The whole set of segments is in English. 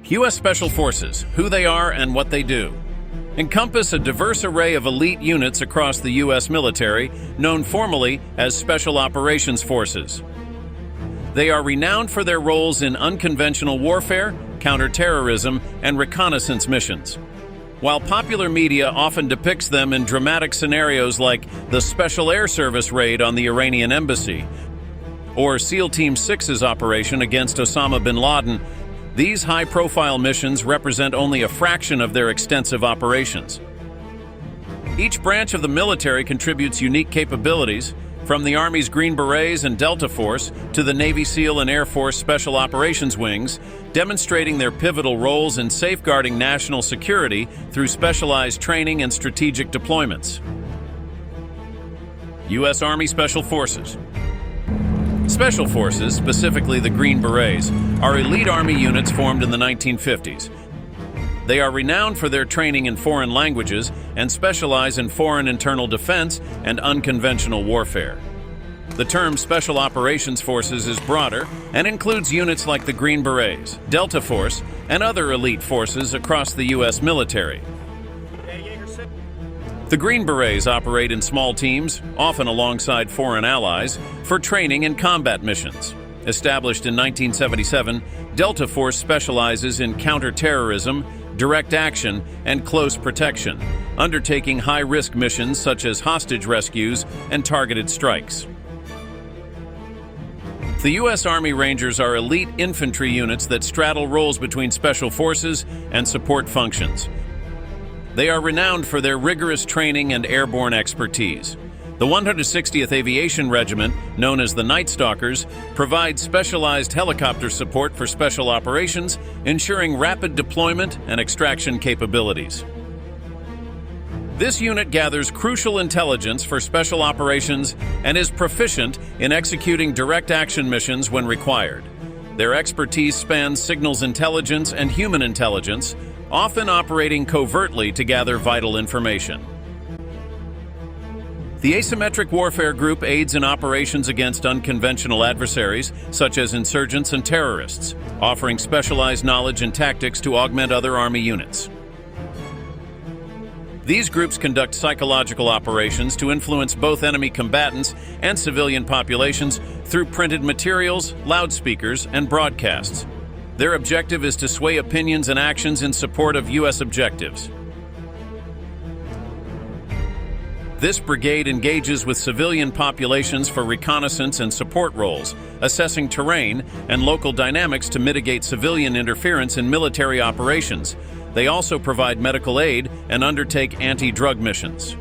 U.S. Special Forces, who they are and what they do. Encompass a diverse array of elite units across the U.S. military, known formally as Special Operations Forces. They are renowned for their roles in unconventional warfare, counterterrorism, and reconnaissance missions. While popular media often depicts them in dramatic scenarios like the Special Air Service raid on the Iranian Embassy, or SEAL Team 6's operation against Osama bin Laden, these high-profile missions represent only a fraction of their extensive operations. Each branch of the military contributes unique capabilities, from the Army's Green Berets and Delta Force to the Navy SEAL and Air Force Special Operations Wings, demonstrating their pivotal roles in safeguarding national security through specialized training and strategic deployments. U.S. Army Special Forces. Special Forces, specifically the Green Berets, are elite Army units formed in the 1950s. They are renowned for their training in foreign languages and specialize in foreign internal defense and unconventional warfare. The term Special Operations Forces is broader and includes units like the Green Berets, Delta Force, and other elite forces across the U.S. military. The Green Berets operate in small teams, often alongside foreign allies, for training and combat missions. Established in 1977, Delta Force specializes in counterterrorism, direct action, and close protection, undertaking high-risk missions such as hostage rescues and targeted strikes. The U.S. Army Rangers are elite infantry units that straddle roles between special forces and support functions. They are renowned for their rigorous training and airborne expertise. The 160th Aviation Regiment, known as the Night Stalkers, provides specialized helicopter support for special operations, ensuring rapid deployment and extraction capabilities. This unit gathers crucial intelligence for special operations and is proficient in executing direct action missions when required. Their expertise spans signals intelligence and human intelligence, often operating covertly to gather vital information. The Asymmetric Warfare Group aids in operations against unconventional adversaries, such as insurgents and terrorists, offering specialized knowledge and tactics to augment other Army units. These groups conduct psychological operations to influence both enemy combatants and civilian populations through printed materials, loudspeakers, and broadcasts. Their objective is to sway opinions and actions in support of U.S. objectives. This brigade engages with civilian populations for reconnaissance and support roles, assessing terrain and local dynamics to mitigate civilian interference in military operations. They also provide medical aid and undertake anti-drug missions.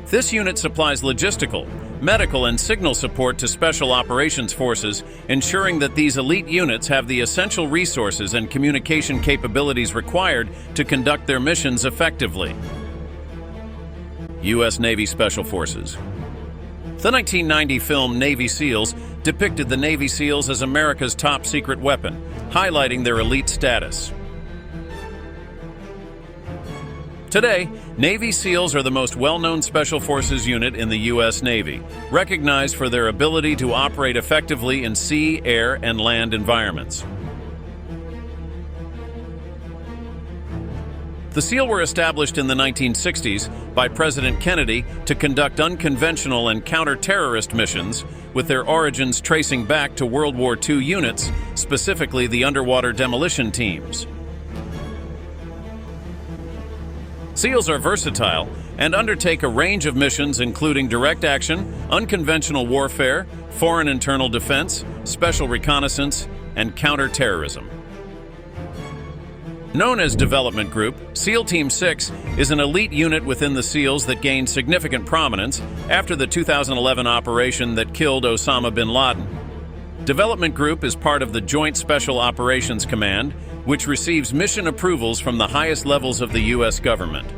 This unit supplies logistical, medical, and signal support to Special Operations Forces, ensuring that these elite units have the essential resources and communication capabilities required to conduct their missions effectively. U.S. Navy Special Forces. The 1990 film Navy SEALs depicted the Navy SEALs as America's top secret weapon, highlighting their elite status. Today, Navy SEALs are the most well-known Special Forces unit in the U.S. Navy, recognized for their ability to operate effectively in sea, air, and land environments. The SEAL were established in the 1960s by President Kennedy to conduct unconventional and counter-terrorist missions, with their origins tracing back to World War II units, specifically the underwater demolition teams. SEALs are versatile and undertake a range of missions including direct action, unconventional warfare, foreign internal defense, special reconnaissance, and counter-terrorism. Known as Development Group, SEAL Team 6 is an elite unit within the SEALs that gained significant prominence after the 2011 operation that killed Osama bin Laden. Development Group is part of the Joint Special Operations Command, which receives mission approvals from the highest levels of the U.S. government.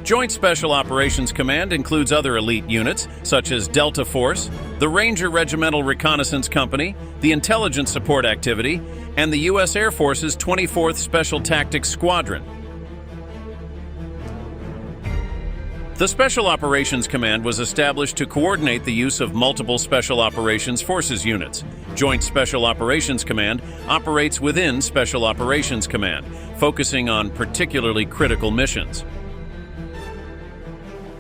Joint Special Operations Command includes other elite units, such as Delta Force, the Ranger Regimental Reconnaissance Company, the Intelligence Support Activity, and the U.S. Air Force's 24th Special Tactics Squadron. The Special Operations Command was established to coordinate the use of multiple Special Operations Forces units. Joint Special Operations Command operates within Special Operations Command, focusing on particularly critical missions.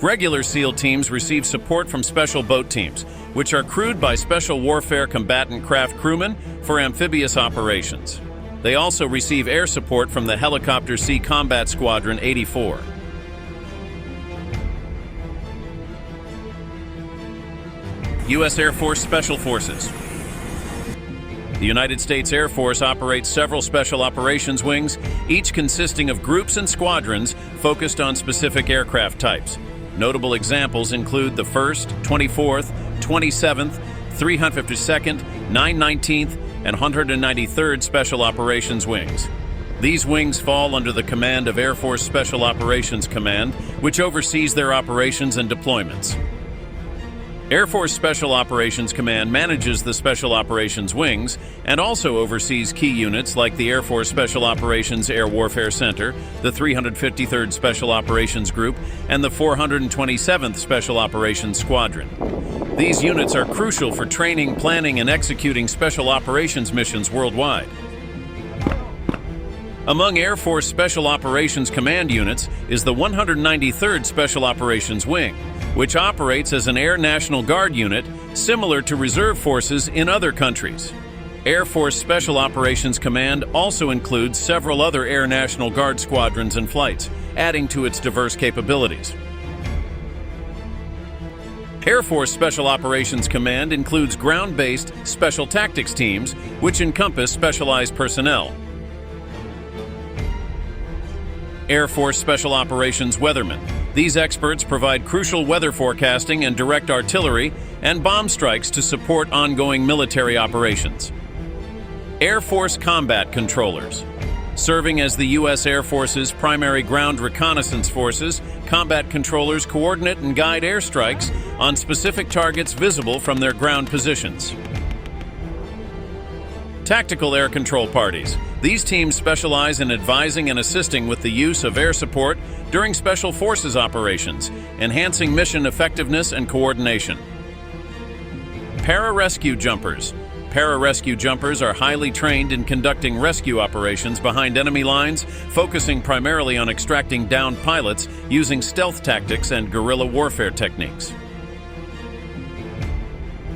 Regular SEAL teams receive support from special boat teams, which are crewed by Special Warfare Combatant Craft crewmen for amphibious operations. They also receive air support from the Helicopter Sea Combat Squadron 84. U.S. Air Force Special Forces. The United States Air Force operates several special operations wings, each consisting of groups and squadrons focused on specific aircraft types. Notable examples include the 1st, 24th, 27th, 352nd, 919th, and 193rd Special Operations Wings. These wings fall under the command of Air Force Special Operations Command, which oversees their operations and deployments. Air Force Special Operations Command manages the Special Operations Wings and also oversees key units like the Air Force Special Operations Air Warfare Center, the 353rd Special Operations Group, and the 427th Special Operations Squadron. These units are crucial for training, planning, and executing special operations missions worldwide. Among Air Force Special Operations Command units is the 193rd Special Operations Wing, which operates as an Air National Guard unit similar to reserve forces in other countries. Air Force Special Operations Command also includes several other Air National Guard squadrons and flights, adding to its diverse capabilities. Air Force Special Operations Command includes ground-based special tactics teams, which encompass specialized personnel. Air Force Special Operations Weathermen. These experts provide crucial weather forecasting and direct artillery and bomb strikes to support ongoing military operations. Air Force Combat Controllers. Serving as the U.S. Air Force's primary ground reconnaissance forces, combat controllers coordinate and guide airstrikes on specific targets visible from their ground positions. Tactical Air Control Parties. These teams specialize in advising and assisting with the use of air support during Special Forces operations, enhancing mission effectiveness and coordination. Pararescue Jumpers. Pararescue jumpers are highly trained in conducting rescue operations behind enemy lines, focusing primarily on extracting downed pilots using stealth tactics and guerrilla warfare techniques.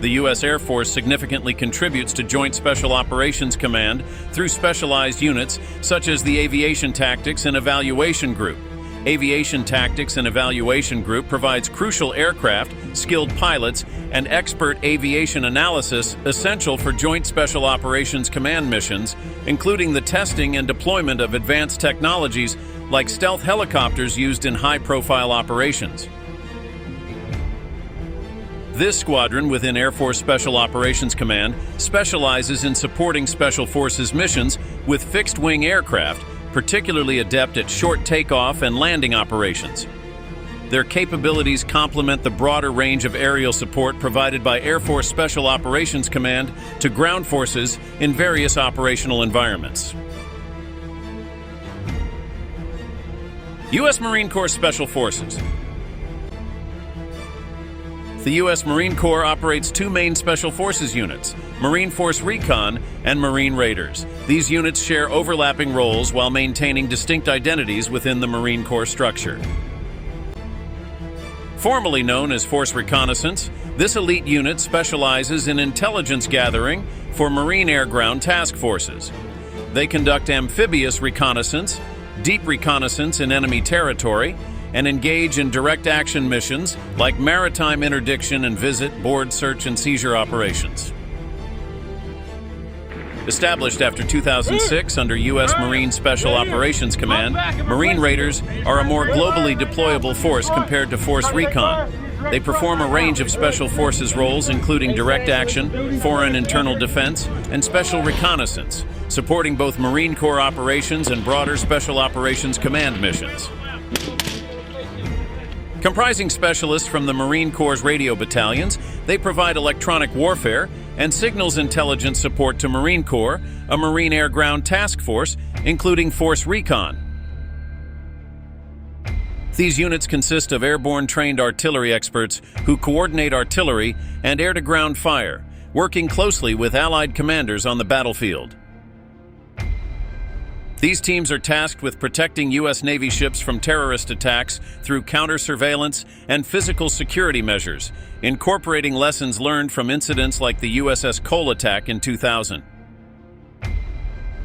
The U.S. Air Force significantly contributes to Joint Special Operations Command through specialized units such as the Aviation Tactics and Evaluation Group. Aviation Tactics and Evaluation Group provides crucial aircraft, skilled pilots, and expert aviation analysis essential for Joint Special Operations Command missions, including the testing and deployment of advanced technologies like stealth helicopters used in high-profile operations. This squadron within Air Force Special Operations Command specializes in supporting Special Forces missions with fixed-wing aircraft, particularly adept at short takeoff and landing operations. Their capabilities complement the broader range of aerial support provided by Air Force Special Operations Command to ground forces in various operational environments. U.S. Marine Corps Special Forces. The U.S. Marine Corps operates two main Special Forces units, Marine Force Recon and Marine Raiders. These units share overlapping roles while maintaining distinct identities within the Marine Corps structure. Formerly known as Force Reconnaissance, this elite unit specializes in intelligence gathering for Marine Air-Ground Task Forces. They conduct amphibious reconnaissance, deep reconnaissance in enemy territory, and engage in direct action missions like maritime interdiction and visit, board search, and seizure operations. Established after 2006 under U.S. Marine Special Operations Command, Marine Raiders are a more globally deployable force compared to Force Recon. They perform a range of Special Forces roles including direct action, foreign internal defense, and special reconnaissance, supporting both Marine Corps operations and broader Special Operations Command missions. Comprising specialists from the Marine Corps' radio battalions, they provide electronic warfare and signals intelligence support to Marine Corps, a Marine Air-Ground Task Force, including Force Recon. These units consist of airborne trained artillery experts who coordinate artillery and air-to-ground fire, working closely with Allied commanders on the battlefield. These teams are tasked with protecting U.S. Navy ships from terrorist attacks through counter-surveillance and physical security measures, incorporating lessons learned from incidents like the USS Cole attack in 2000.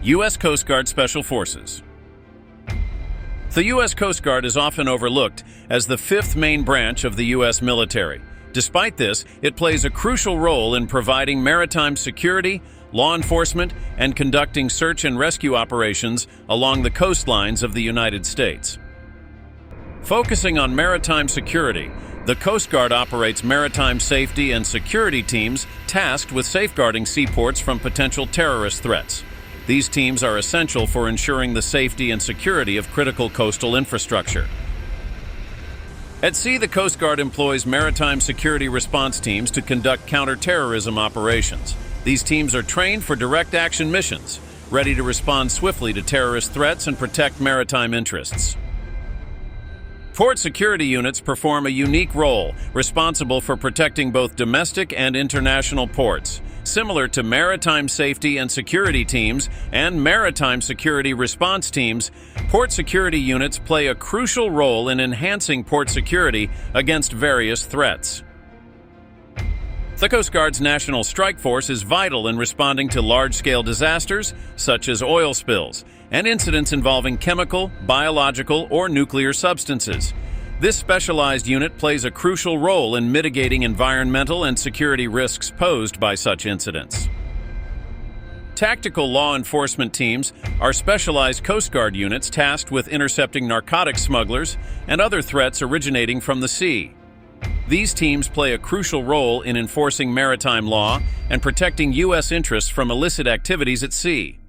U.S. Coast Guard Special Forces. The U.S. Coast Guard is often overlooked as the fifth main branch of the U.S. military. Despite this, it plays a crucial role in providing maritime security, law enforcement, and conducting search and rescue operations along the coastlines of the United States. Focusing on maritime security, the Coast Guard operates maritime safety and security teams tasked with safeguarding seaports from potential terrorist threats. These teams are essential for ensuring the safety and security of critical coastal infrastructure. At sea, the Coast Guard employs maritime security response teams to conduct counterterrorism operations. These teams are trained for direct action missions, ready to respond swiftly to terrorist threats and protect maritime interests. Port security units perform a unique role, responsible for protecting both domestic and international ports. Similar to maritime safety and security teams and maritime security response teams, port security units play a crucial role in enhancing port security against various threats. The Coast Guard's National Strike Force is vital in responding to large-scale disasters, such as oil spills, and incidents involving chemical, biological, or nuclear substances. This specialized unit plays a crucial role in mitigating environmental and security risks posed by such incidents. Tactical law enforcement teams are specialized Coast Guard units tasked with intercepting narcotics smugglers and other threats originating from the sea. These teams play a crucial role in enforcing maritime law and protecting U.S. interests from illicit activities at sea.